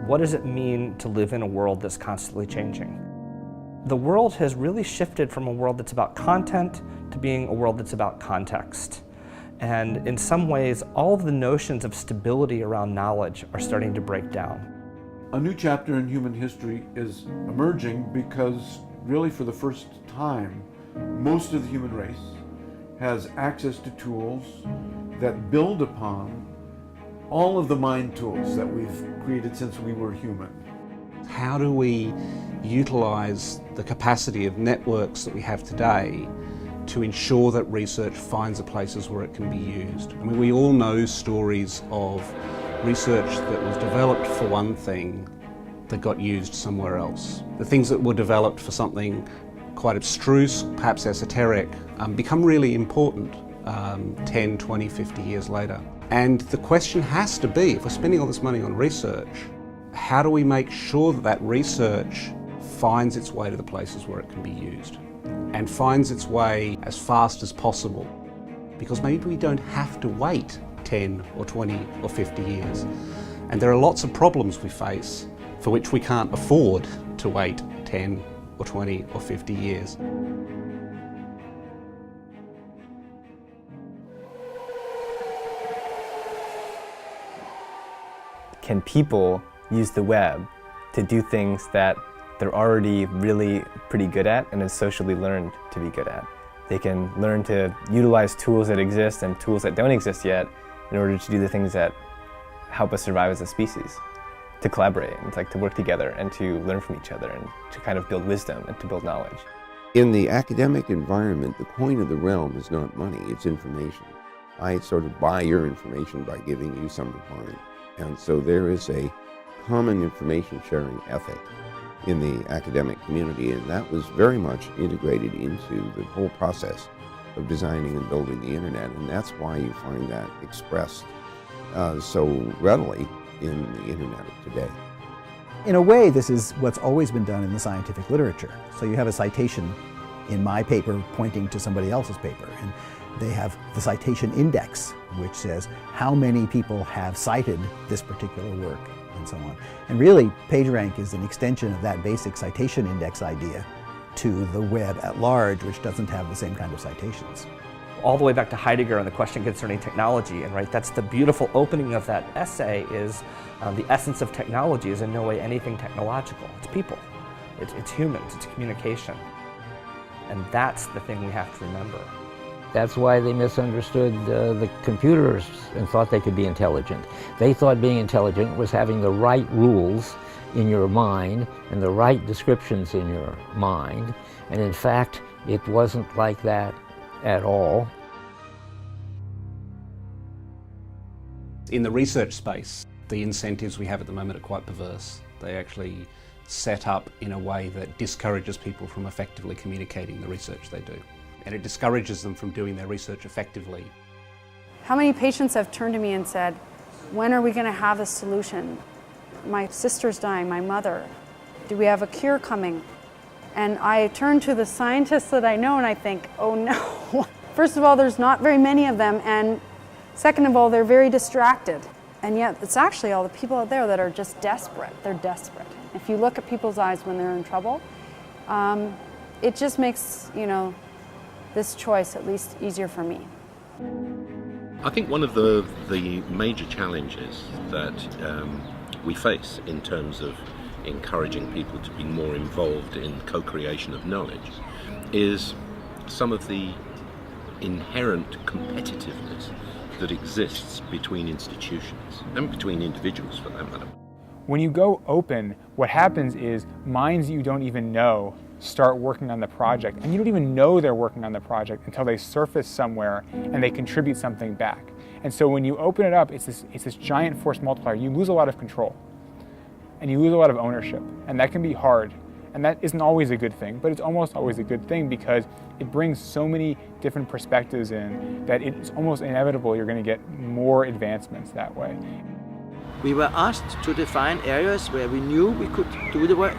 What does it mean to live in a world that's constantly changing? The world has really shifted from a world that's about content to being a world that's about context. And in some ways, all of the notions of stability around knowledge are starting to break down. A new chapter in human history is emerging because really for the first time, most of the human race has access to tools that build upon all of the mind tools that we've created since we were human. How do we utilize the capacity of networks that we have today to ensure that research finds the places where it can be used? I mean, we all know stories of research that was developed for one thing that got used somewhere else. The things that were developed for something quite abstruse, perhaps esoteric, become really important 10, 20, 50 years later. And the question has to be, if we're spending all this money on research, how do we make sure that that research finds its way to the places where it can be used and finds its way as fast as possible? Because maybe we don't have to wait 10 or 20 or 50 years. And there are lots of problems we face for which we can't afford to wait 10 or 20 or 50 years. Can people use the web to do things that they're already really pretty good at and is socially learned to be good at? They can learn to utilize tools that exist and tools that don't exist yet in order to do the things that help us survive as a species, to collaborate and to work together and to learn from each other and to kind of build wisdom and to build knowledge. In the academic environment, the coin of the realm is not money, it's information. I sort of buy your information by giving you some of mine. And so there is a common information sharing ethic in the academic community, and that was very much integrated into the whole process of designing and building the internet, and that's why you find that expressed so readily in the internet of today. In a way, this is what's always been done in the scientific literature. So you have a citation in my paper pointing to somebody else's paper, and they have the citation index, which says how many people have cited this particular work and so on. And really, PageRank is an extension of that basic citation index idea to the web at large, which doesn't have the same kind of citations. All the way back to Heidegger and the question concerning technology, and that's the beautiful opening of that essay is the essence of technology is in no way anything technological. It's people, it's humans, it's communication. And that's the thing we have to remember. That's why they misunderstood the computers and thought they could be intelligent. They thought being intelligent was having the right rules in your mind and the right descriptions in your mind. And in fact, it wasn't like that at all. In the research space, the incentives we have at the moment are quite perverse. They actually set up in a way that discourages people from effectively communicating the research they do. And it discourages them from doing their research effectively. How many patients have turned to me and said, when are we going to have a solution? My sister's dying, my mother. Do we have a cure coming? And I turn to the scientists that I know and I think, oh no. First of all, there's not very many of them, and second of all, they're very distracted. And yet it's actually all the people out there that are just desperate. They're desperate. If you look at people's eyes when they're in trouble, it just makes, this choice at least easier for me. I think one of the major challenges that we face in terms of encouraging people to be more involved in co-creation of knowledge is some of the inherent competitiveness that exists between institutions and between individuals for that matter. When you go open, what happens is minds you don't even know start working on the project, and you don't even know they're working on the project until they surface somewhere and they contribute something back. And so when you open it up, it's this giant force multiplier. You lose a lot of control and you lose a lot of ownership, and that can be hard. And that isn't always a good thing, but it's almost always a good thing because it brings so many different perspectives in that it's almost inevitable you're going to get more advancements that way. We were asked to define areas where we knew we could do the work.